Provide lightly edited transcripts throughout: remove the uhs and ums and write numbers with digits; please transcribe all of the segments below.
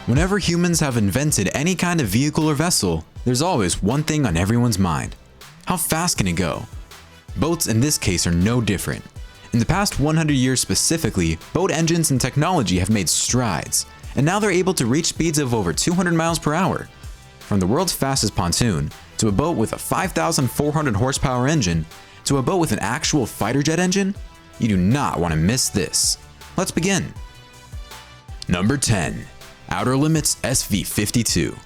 Whenever humans have invented any kind of vehicle or vessel, there's always one thing on everyone's mind. How fast can it go? Boats in this case are no different. In the past 100 years specifically, boat engines and technology have made strides, and now they're able to reach speeds of over 200 miles per hour. From the world's fastest pontoon, to a boat with a 5,400 horsepower engine, to a boat with an actual fighter jet engine, you do not want to miss this. Let's begin. Number 10. Outerlimits SV-52.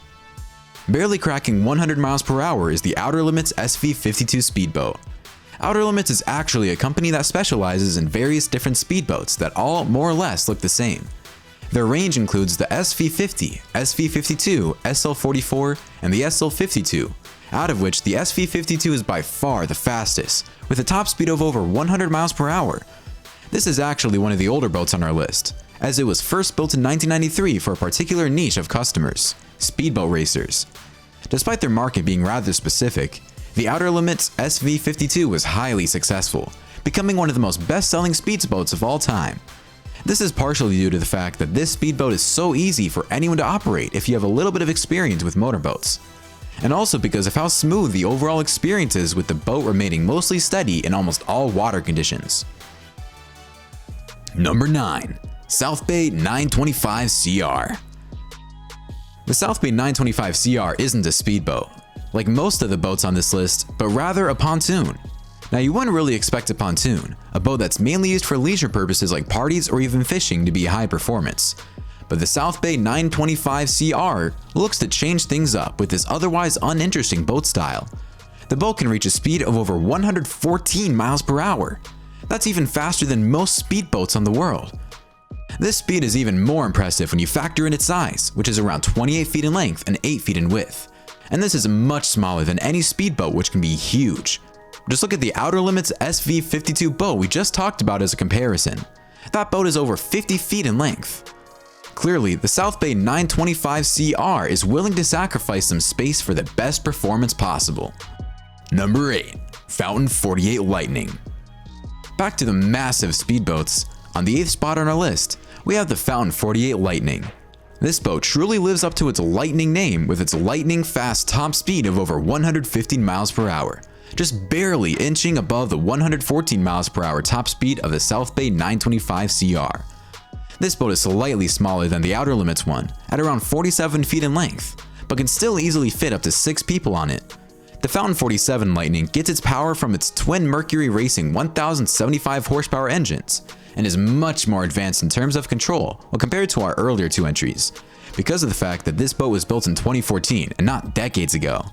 Barely cracking 100 miles per hour is the Outerlimits SV-52 speedboat. Outerlimits is actually a company that specializes in various different speedboats that all more or less look the same. Their range includes the SV-50, SV-52, SL-44, and the SL-52, out of which the SV-52 is by far the fastest, with a top speed of over 100 miles per hour. This is actually one of the older boats on our list, as it was first built in 1993 for a particular niche of customers, speedboat racers. Despite their market being rather specific, the Outerlimits SV-52 was highly successful, becoming one of the most best-selling speedboats of all time. This is partially due to the fact that this speedboat is so easy for anyone to operate if you have a little bit of experience with motorboats, and also because of how smooth the overall experience is with the boat remaining mostly steady in almost all water conditions. Number 9. South Bay 925 CR. The South Bay 925 CR isn't a speedboat, like most of the boats on this list, but rather a pontoon. Now you wouldn't really expect a pontoon, a boat that's mainly used for leisure purposes like parties or even fishing, to be high performance. But the South Bay 925 CR looks to change things up with this otherwise uninteresting boat style. The boat can reach a speed of over 114 miles per hour. That's even faster than most speedboats on the world. This speed is even more impressive when you factor in its size, which is around 28 feet in length and 8 feet in width. And this is much smaller than any speedboat, which can be huge. Just look at the Outerlimits SV-52 boat we just talked about as a comparison. That boat is over 50 feet in length. Clearly, the South Bay 925 CR is willing to sacrifice some space for the best performance possible. Number 8. Fountain 48 Lightning. Back to the massive speedboats. On the 8th spot on our list, we have the Fountain 48 Lightning. This boat truly lives up to its lightning name with its lightning fast top speed of over 115 miles per hour, just barely inching above the 114 miles per hour top speed of the South Bay 925 CR. This boat is slightly smaller than the Outerlimits one, at around 47 feet in length, but can still easily fit up to 6 people on it. The Fountain 47 Lightning gets its power from its twin Mercury Racing 1075 horsepower engines, and is much more advanced in terms of control when compared to our earlier two entries, because of the fact that this boat was built in 2014 and not decades ago.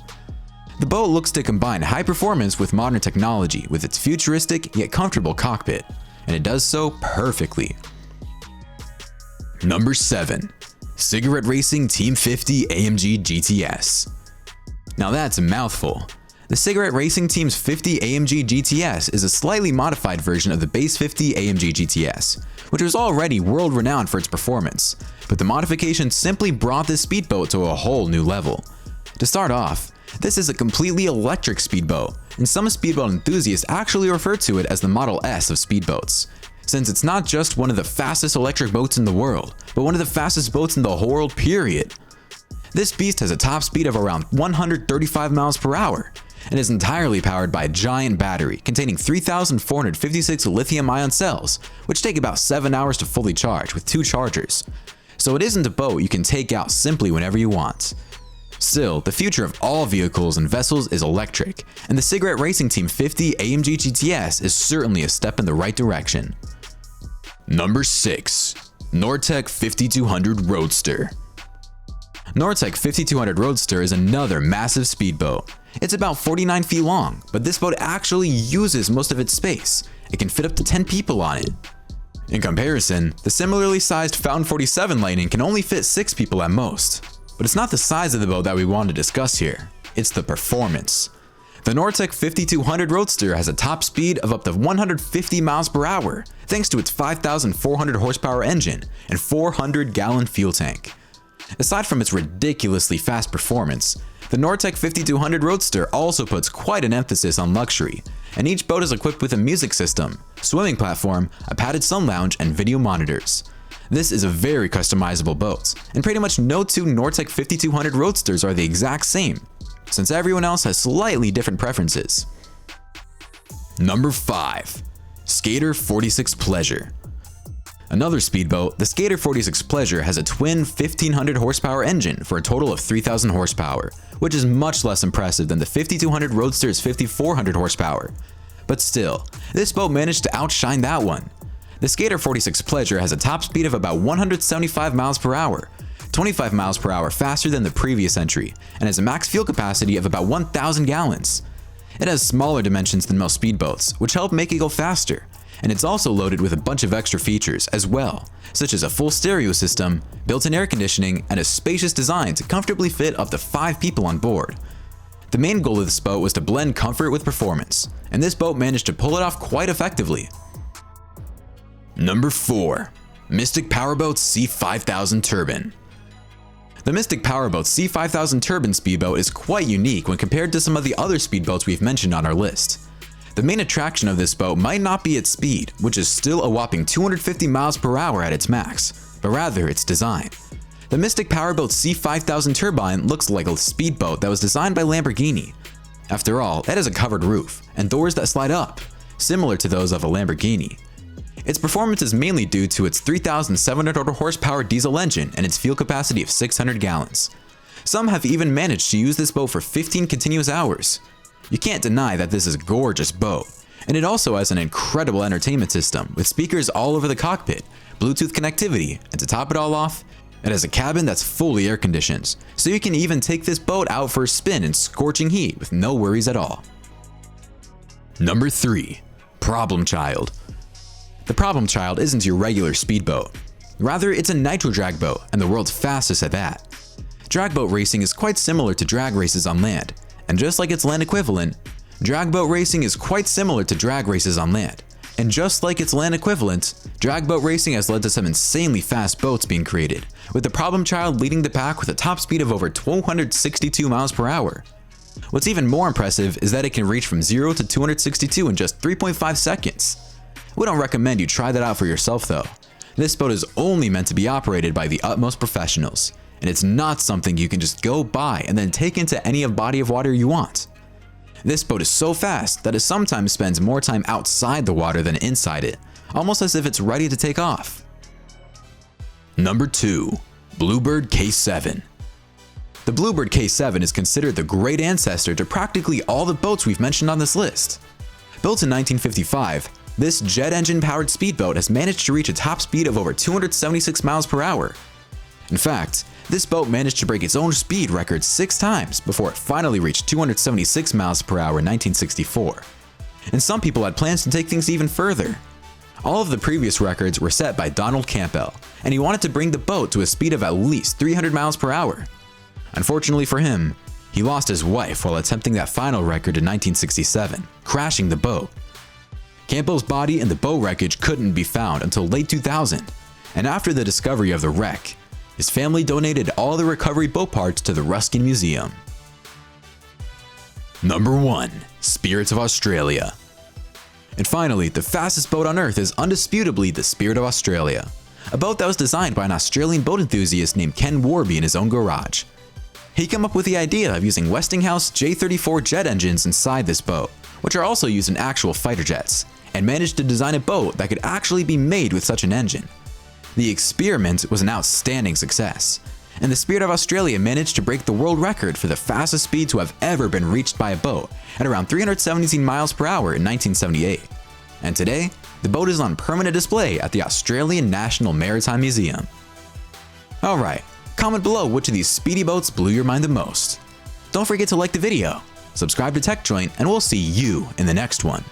The boat looks to combine high performance with modern technology with its futuristic yet comfortable cockpit, and it does so perfectly. Number 7. Cigarette Racing Team 50 AMG GTS. Now that's a mouthful. The Cigarette Racing Team's 50 AMG GTS is a slightly modified version of the base 50 AMG GTS, which was already world-renowned for its performance, but the modification simply brought this speedboat to a whole new level. To start off, this is a completely electric speedboat, and some speedboat enthusiasts actually refer to it as the Model S of speedboats, since it's not just one of the fastest electric boats in the world, but one of the fastest boats in the whole world, period. This beast has a top speed of around 135 miles per hour, and is entirely powered by a giant battery containing 3,456 lithium-ion cells, which take about 7 hours to fully charge with 2 chargers. So it isn't a boat you can take out simply whenever you want. Still, the future of all vehicles and vessels is electric, and the Cigarette Racing Team 50 AMG GTS is certainly a step in the right direction. Number 6. Nortec 5200 Roadster. Nortec 5200 Roadster is another massive speedboat. It's about 49 feet long, but this boat actually uses most of its space. It can fit up to 10 people on it. In comparison, the similarly sized Fountain 47 Lightning can only fit 6 people at most. But it's not the size of the boat that we want to discuss here, it's the performance. The Nortec 5200 Roadster has a top speed of up to 150 miles per hour, thanks to its 5,400 horsepower engine and 400-gallon fuel tank. Aside from its ridiculously fast performance, the Nortec 5200 Roadster also puts quite an emphasis on luxury, and each boat is equipped with a music system, swimming platform, a padded sun lounge, and video monitors. This is a very customizable boat, and pretty much no two Nortec 5200 Roadsters are the exact same, since everyone else has slightly different preferences. Number 5. Skater 46 Pleasure. Another speedboat, the Skater 46 Pleasure has a twin 1500 horsepower engine for a total of 3000 horsepower, which is much less impressive than the 5200 Roadster's 5400 horsepower. But still, this boat managed to outshine that one. The Skater 46 Pleasure has a top speed of about 175 miles per hour, 25 miles per hour faster than the previous entry, and has a max fuel capacity of about 1,000 gallons. It has smaller dimensions than most speedboats, which help make it go faster, and it's also loaded with a bunch of extra features as well, such as a full stereo system, built-in air conditioning, and a spacious design to comfortably fit up to 5 people on board. The main goal of this boat was to blend comfort with performance, and this boat managed to pull it off quite effectively. Number 4. Mystic Powerboats C-5000 Turbine. The Mystic Powerboats C-5000 Turbine speedboat is quite unique when compared to some of the other speedboats we've mentioned on our list. The main attraction of this boat might not be its speed, which is still a whopping 250 miles per hour at its max, but rather its design. The Mystic Powerboat C-5000 Turbine looks like a speedboat that was designed by Lamborghini. After all, it has a covered roof and doors that slide up, similar to those of a Lamborghini. Its performance is mainly due to its 3,700 horsepower diesel engine and its fuel capacity of 600 gallons. Some have even managed to use this boat for 15 continuous hours. You can't deny that this is a gorgeous boat, and it also has an incredible entertainment system with speakers all over the cockpit, Bluetooth connectivity, and to top it all off, it has a cabin that's fully air conditioned, so you can even take this boat out for a spin in scorching heat with no worries at all. Number 3. Problem Child. The Problem Child isn't your regular speedboat. Rather, it's a nitro drag boat, and the world's fastest at that. Drag boat racing is quite similar to drag races on land, and just like its land equivalent, drag boat racing is quite similar to drag races on land. And just like its land equivalent, drag boat racing has led to some insanely fast boats being created, with the Problem Child leading the pack with a top speed of over 262 miles per hour. What's even more impressive is that it can reach from 0 to 262 in just 3.5 seconds. We don't recommend you try that out for yourself though. This boat is only meant to be operated by the utmost professionals, and it's not something you can just go buy and then take into any body of water you want. This boat is so fast that it sometimes spends more time outside the water than inside it, almost as if it's ready to take off. Number 2. Bluebird K7. The Bluebird K7 is considered the great ancestor to practically all the boats we've mentioned on this list. Built in 1955, this jet engine powered speedboat has managed to reach a top speed of over 276 miles per hour. In fact, this boat managed to break its own speed record 6 times before it finally reached 276 miles per hour in 1964. And some people had plans to take things even further. All of the previous records were set by Donald Campbell, and he wanted to bring the boat to a speed of at least 300 miles per hour. Unfortunately for him, he lost his wife while attempting that final record in 1967, crashing the boat. Campbell's body and the boat wreckage couldn't be found until late 2000, and after the discovery of the wreck, his family donated all the recovery boat parts to the Ruskin Museum. Number 1. Spirits of Australia. And finally, the fastest boat on Earth is undisputably the Spirit of Australia, a boat that was designed by an Australian boat enthusiast named Ken Warby in his own garage. He came up with the idea of using Westinghouse J34 jet engines inside this boat, which are also used in actual fighter jets, and managed to design a boat that could actually be made with such an engine. The experiment was an outstanding success, and the Spirit of Australia managed to break the world record for the fastest speed to have ever been reached by a boat at around 317 miles per hour in 1978. And today, the boat is on permanent display at the Australian National Maritime Museum. Alright, comment below which of these speedy boats blew your mind the most. Don't forget to like the video, subscribe to TechJoint, and we'll see you in the next one.